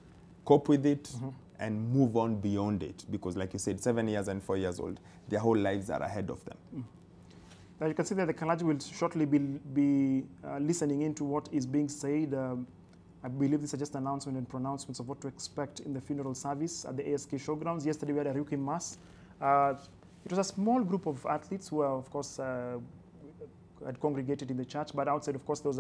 cope with it, and move on beyond it. Because like you said, 7 years and 4 years old, their whole lives are ahead of them. Now you can see that the Kalaji will shortly be listening into what is being said. I believe these are just announcements and pronouncements of what to expect in the funeral service at the ASK Showgrounds. Yesterday we had a Ryuki Mass. It was a small group of athletes who, of course, had congregated in the church. But outside, of course, there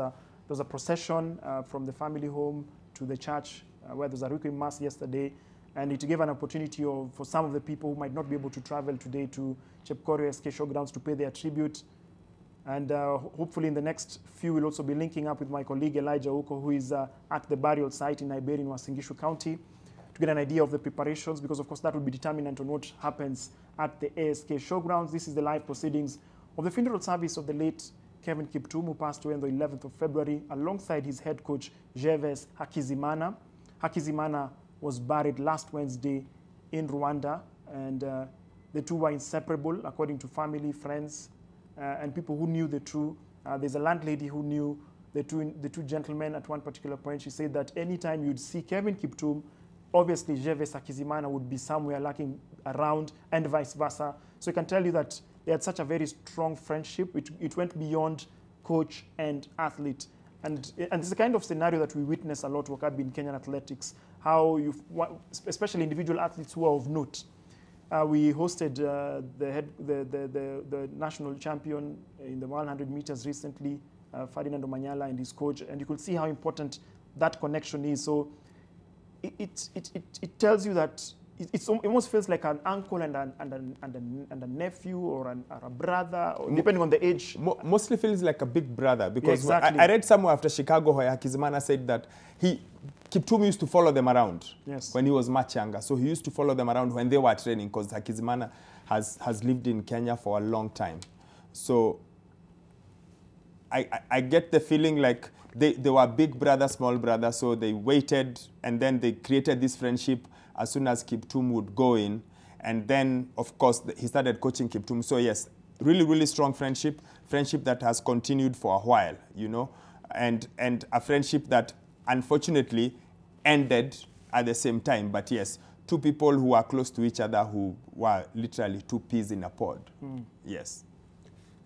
was a procession from the family home to the church, where there was a Ryuki Mass yesterday. And it gave an opportunity for some of the people who might not be able to travel today to Chepkorio SK Showgrounds to pay their tribute. And hopefully in the next few, we'll also be linking up with my colleague Elijah Uko, who is at the burial site in Iberi in Uasin County, to get an idea of the preparations, because of course that will be determinant on what happens at the ASK Showgrounds. This is the live proceedings of the funeral service of the late Kelvin Kiptum, who passed away on the 11th of February, alongside his head coach, Gervais Hakizimana. Hakizimana was buried last Wednesday in Rwanda, and the two were inseparable, according to family, friends, and people who knew the two. There's a landlady who knew the two gentlemen at one particular point. She said that anytime you'd see Kelvin Kiptum, obviously Gervais Hakizimana would be somewhere lurking around, and vice versa. So I can tell you that they had such a very strong friendship. It went beyond coach and athlete. And it's the kind of scenario that we witness a lot in Kenyan athletics, how especially individual athletes who are of note. We hosted the national champion in the 100 meters recently, Ferdinand Omanyala, and his coach, and you could see how important that connection is. So it tells you that it almost feels like an uncle and a nephew or a brother, or depending on the age. Mostly feels like a big brother, because Yeah, exactly. I read somewhere after Chicago where Hakizimana said that Kiptum used to follow them around when he was much younger. So he used to follow them around when they were training, because Hakizimana has lived in Kenya for a long time. So I get the feeling like they were big brother, small brother, so they waited, and then they created this friendship as soon as Kiptum would go in. And then, of course, he started coaching Kiptum. So yes, really, really strong friendship that has continued for a while, you know, and a friendship that unfortunately ended at the same time. But yes, two people who are close to each other who were literally two peas in a pod. Yes.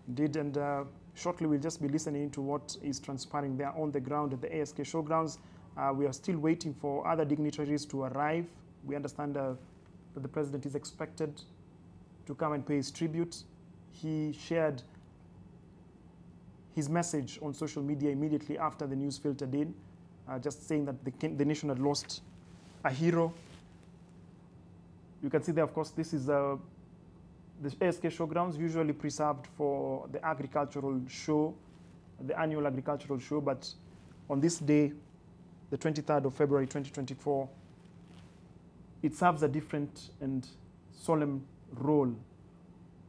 Indeed, and shortly we'll just be listening to what is transpiring there on the ground at the ASK Showgrounds. We are still waiting for other dignitaries to arrive. We understand that the president is expected to come and pay his tribute. He shared his message on social media immediately after the news filtered in, just saying that the nation had lost a hero. You can see there, of course, this is the ASK Showgrounds, usually preserved for the agricultural show, the annual agricultural show, but on this day, the 23rd of February 2024, it serves a different and solemn role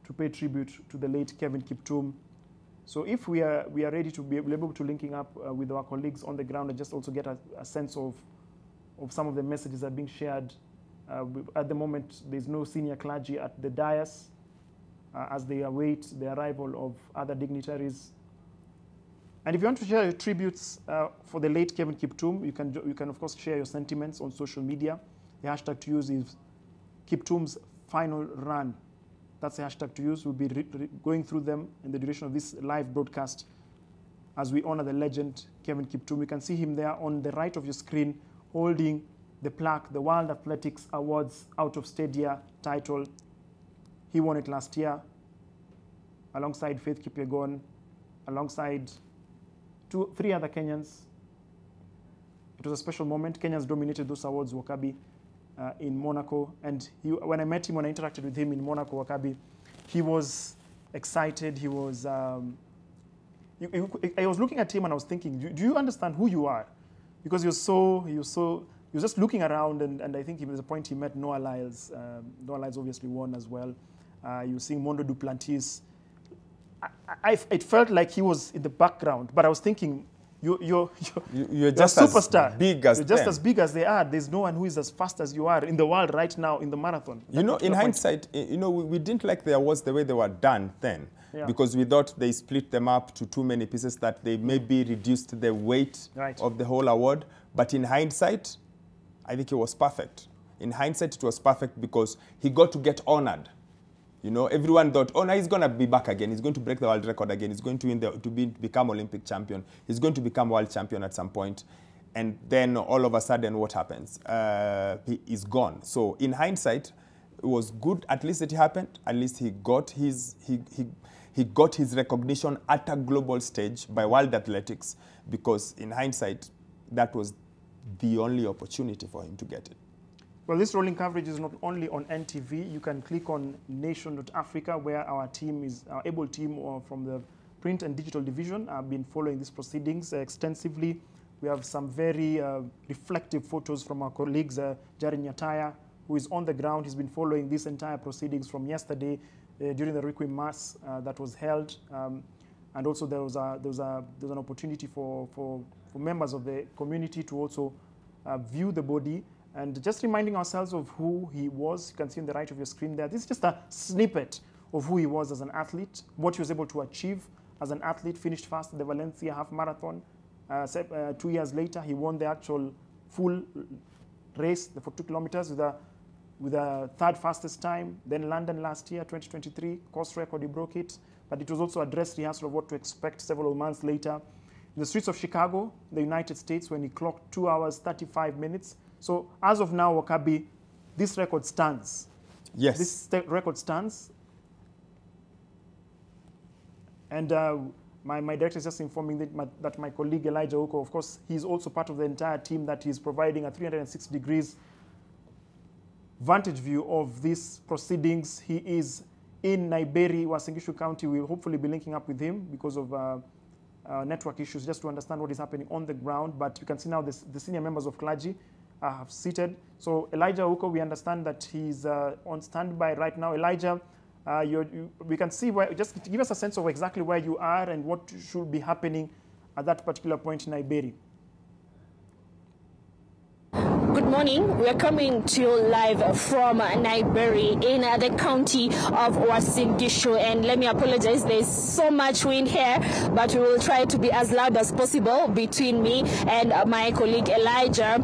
to pay tribute to the late Kelvin Kiptum. So if we are ready to be able to linking up with our colleagues on the ground and just also get a sense of some of the messages that are being shared. At the moment, there's no senior clergy at the dais as they await the arrival of other dignitaries. And if you want to share your tributes for the late Kelvin Kiptum, you can of course share your sentiments on social media. The hashtag to use is Kiptum's final run. That's the hashtag to use. We'll be going through them in the duration of this live broadcast as we honor the legend Kelvin Kiptum. You can see him there on the right of your screen holding the plaque, the World Athletics Awards Out of Stadia title. He won it last year alongside Faith Kipyegon, alongside three other Kenyans. It was a special moment. Kenyans dominated those awards, Wakabi, in Monaco. And when I met him, when I interacted with him in Monaco, Wakabi, he was excited. He was, I was looking at him and I was thinking, do you understand who you are? Because he was just looking around, and I think there's a point he met Noah Lyles. Noah Lyles obviously won as well. You were seeing Mondo Duplantis. It felt like he was in the background, but I was thinking, you're just a superstar. As big as you're just them. as big as they are. There's no one who is as fast as you are in the world right now in the marathon. You know, in hindsight, you know, we didn't like the awards the way they were done then, because we thought they split them up to too many pieces, that they maybe reduced the weight of the whole award. But in hindsight, I think it was perfect. In hindsight, it was perfect because he got to get honored. You know, everyone thought, oh, now he's going to be back again. He's going to break the world record again. He's going to become Olympic champion. He's going to become world champion at some point. And then all of a sudden, what happens? He is gone. So in hindsight, it was good. At least it happened. At least he got his recognition at a global stage by World Athletics, because in hindsight, that was the only opportunity for him to get it. Well, this rolling coverage is not only on NTV. You can click on nation.africa, where our able team from the print and digital division have been following these proceedings extensively. We have some very reflective photos from our colleagues, Jared Nyataya, who is on the ground. He's been following these entire proceedings from yesterday during the Requiem Mass that was held. And also there was an opportunity for members of the community to also view the body. And just reminding ourselves of who he was. You can see on the right of your screen there. This is just a snippet of who he was as an athlete, what he was able to achieve as an athlete. Finished fast at the Valencia half marathon. 2 years later, he won the actual full race, the 42 kilometers, with a third fastest time. Then London last year, 2023, course record, he broke it. But it was also a dress rehearsal of what to expect several months later. In the streets of Chicago, the United States, when he clocked 2 hours, 35 minutes. So as of now, Wakabi, this record stands. Yes. This record stands. And My director is just informing that my colleague Elijah Uko, of course, he's also part of the entire team that is providing a 360 degrees vantage view of these proceedings. He is in Naiberi, Uasin Gishu County. We'll hopefully be linking up with him because of network issues, just to understand what is happening on the ground. But you can see now the senior members of clergy have seated. So Elijah Uko, we understand that he's on standby right now. Elijah, we can see where, just give us a sense of exactly where you are and what should be happening at that particular point in Naiberi. Good morning. We're coming to you live from Naiberi in the county of Uasin Gishu. And let me apologize, there's so much wind here, but we will try to be as loud as possible between me and my colleague Elijah.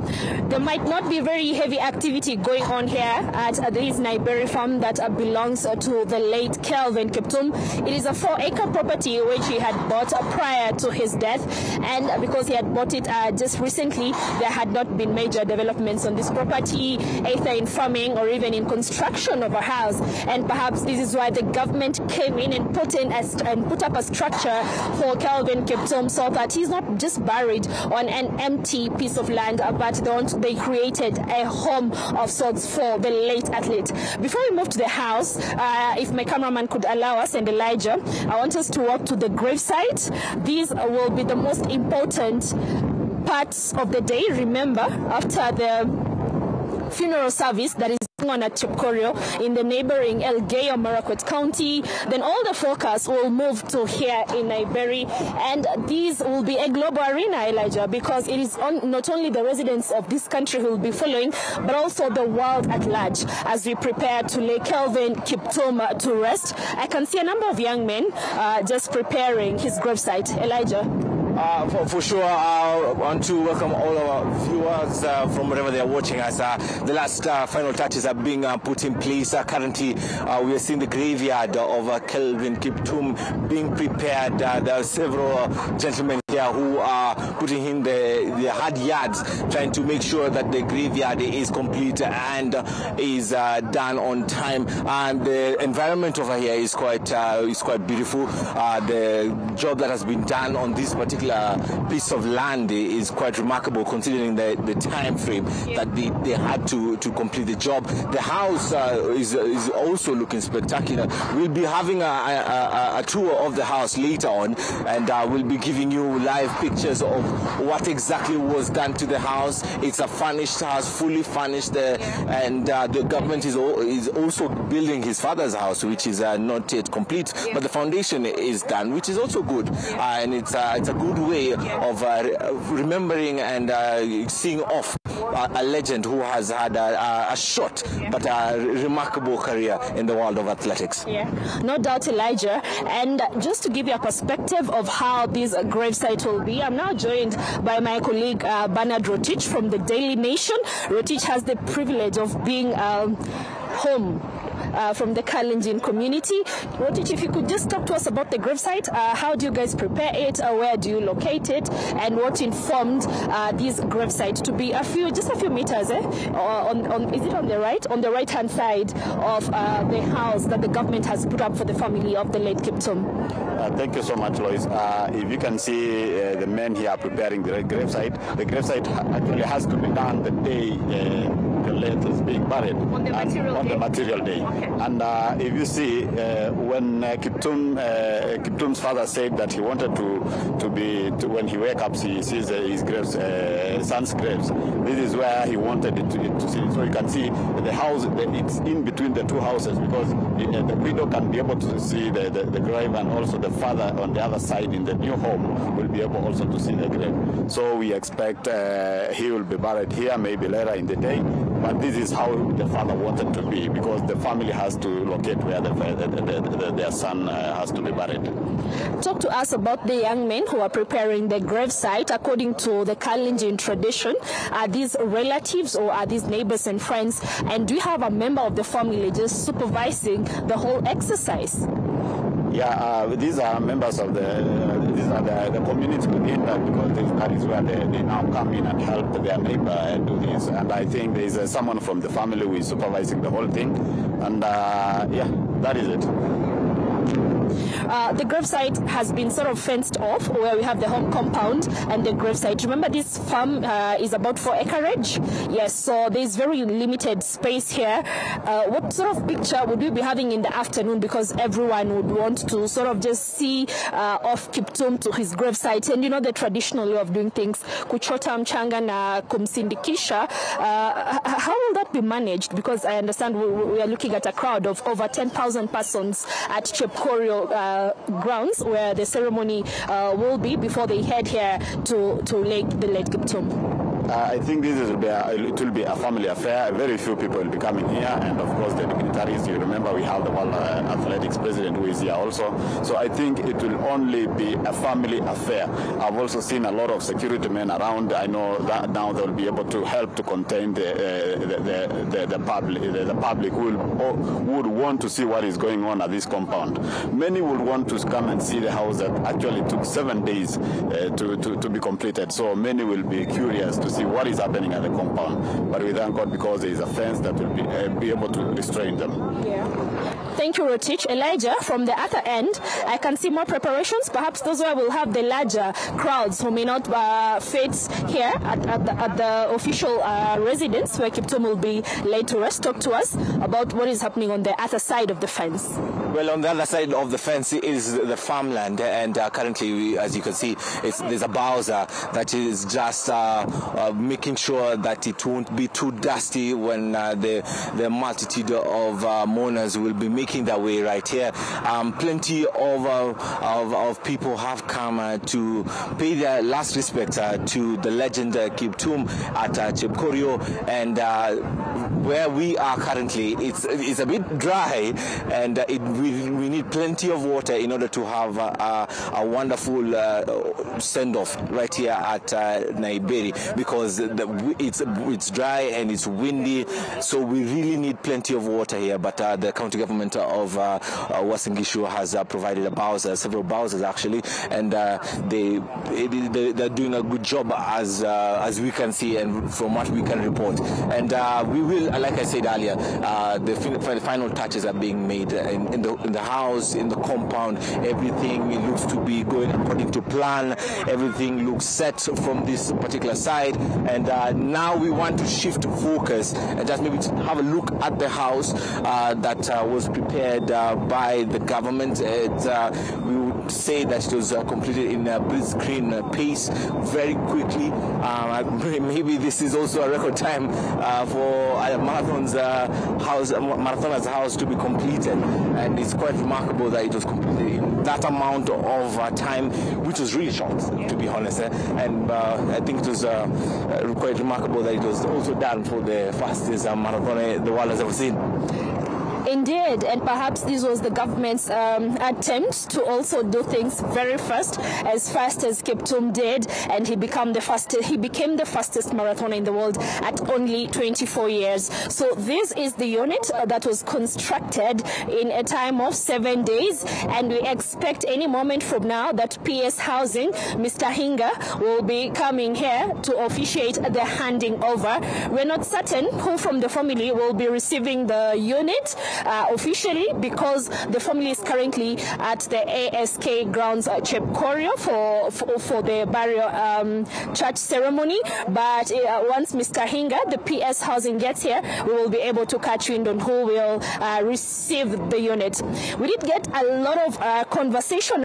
There might not be very heavy activity going on here at this Naiberi farm that belongs to the late Kelvin Kiptum. It is a 4-acre property which he had bought prior to his death. And because he had bought it just recently, there had not been major developments on this property, either in farming or even in construction of a house. And perhaps this is why the government came in and put up a structure for Kelvin Kiptum, so that he's not just buried on an empty piece of land, but they created a home of sorts for the late athlete. Before we move to the house, if my cameraman could allow us, and Elijah, I want us to walk to the gravesite. These will be the most important parts of the day. Remember, after the funeral service that is on at Chepkorio in the neighboring Elgeyo Marakwet County, then all the focus will move to here in Naiberi, and these will be a global arena, Elijah, because it is not only the residents of this country who will be following, but also the world at large as we prepare to lay Kelvin Kiptum to rest. I can see a number of young men just preparing his gravesite. Elijah. For sure, I want to welcome all our viewers from wherever they are watching us. The last final touches are being put in place. Currently, we are seeing the graveyard of Kelvin Kiptum being prepared. There are several gentlemen here who are putting in the hard yards, trying to make sure that the graveyard is complete and is done on time. And the environment over here is quite beautiful. The job that has been done on this particular piece of land is quite remarkable, considering the time frame that they had to complete the job. The house is also looking spectacular. We'll be having a tour of the house later on, and we'll be giving you live pictures of what exactly was done to the house. It's a furnished house, fully furnished, and the government is also building his father's house, which is not yet complete, but the foundation is done, which is also good, and it's a good way of remembering and seeing off a legend who has had a short but a remarkable career in the world of athletics. Yeah, no doubt, Elijah. And just to give you a perspective of how this gravesite will be, I'm now joined by my colleague Bernard Rotich from the Daily Nation. Rotich has the privilege of being home from the Kalenjin community. Rotich, if you could just talk to us about the gravesite, how do you guys prepare it, where do you locate it, and what informed this gravesite to be just a few meters, is it on the right-hand side of the house that the government has put up for the family of the late Kiptum? Thank you so much, Lois. If you can see the men here preparing the gravesite actually has to be done the day the late is being buried on the material day. Okay. And if you see, when Kiptum's father said that he wanted to be when he wakes up, he sees his graves, son's graves. This is where he wanted it to see. So you can see the house. It's in between the two houses, because the widow can be able to see the grave, and also the father on the other side in the new home will be able also to see the grave. So we expect he will be buried here, maybe later in the day. But this is how the father wanted to be, because the family has to locate where their son has to be buried. Talk to us about the young men who are preparing the gravesite. According to the Kalenjin tradition, are these relatives or are these neighbors and friends? And do you have a member of the family just supervising the whole exercise? Yeah, these are members of the community within that, because that is where they now come in and help their neighbor do this. And I think there is someone from the family who is supervising the whole thing. And yeah, that is it. The gravesite has been sort of fenced off, where we have the home compound and the gravesite. Remember, this farm is about 4 acreage. Yes, so there's very limited space here. What sort of picture would we be having in the afternoon? Because everyone would want to sort of just see off Kiptum to his gravesite, and you know the traditional way of doing things, kuchota mchanga na kumsindikisha. How will that be managed? Because I understand we are looking at a crowd of over 10,000 persons at Chepkorio grounds, where the ceremony will be before they head here to the late Kiptum. I think it will be a family affair. Very few people will be coming here, and of course the dignitaries. You remember we have the World Athletics President who is here also. So I think it will only be a family affair. I've also seen a lot of security men around. I know that now they'll be able to help to contain the public who would want to see what is going on at this compound. Many would want to come and see the house that actually took 7 days to be completed. So many will be curious to see what is happening at the compound. But we thank God because there is a fence that will be able to restrain them. Yeah. Thank you, Rotich. Elijah, from the other end, I can see more preparations. Perhaps those where will have the larger crowds who may not fit here at the official residence where Kiptum will be laid to rest. Talk to us about what is happening on the other side of the fence. Well, on the other side of the fence is the farmland, and currently, as you can see, there's a bowser that is just making sure that it won't be too dusty when the multitude of mourners will be making their way right here. Plenty of people have come to pay their last respect to the legend Kiptum at Chepkorio, and where we are currently, it's a bit dry, and we need plenty of water in order to have a wonderful send-off right here at Naiberi, because it's dry and it's windy, so we really need plenty of water here. But the county government of Uasin Gishu has provided several bowsers actually, and they're doing a good job as we can see and from what we can report. And we will, like I said earlier, the final touches are being made in the house, in the compound. Everything looks to be going according to plan. Everything looks set from this particular side, and now we want to shift focus and just maybe have a look at the house that was prepared by the government. We would say that it was completed in a blitzkrieg pace, very quickly. Maybe this is also a record time for a marathoner's house to be completed, and it's quite remarkable that it was completed in that amount of time, which was really short, to be honest. And I think it was quite remarkable that it was also done for the fastest marathon the world has ever seen. Indeed, and perhaps this was the government's attempt to also do things very fast as Kiptum did, and he became the fastest marathoner in the world at only 24 years. So this is the unit that was constructed in a time of 7 days, and we expect any moment from now that PS Housing, Mr. Hinga, will be coming here to officiate the handing over. We're not certain who from the family will be receiving the unit officially, because the family is currently at the ASK grounds at Chepkorio for the burial church ceremony. But once Mr. Hinga, the PS Housing, gets here, we will be able to catch wind on who will receive the unit. We did get a lot of conversation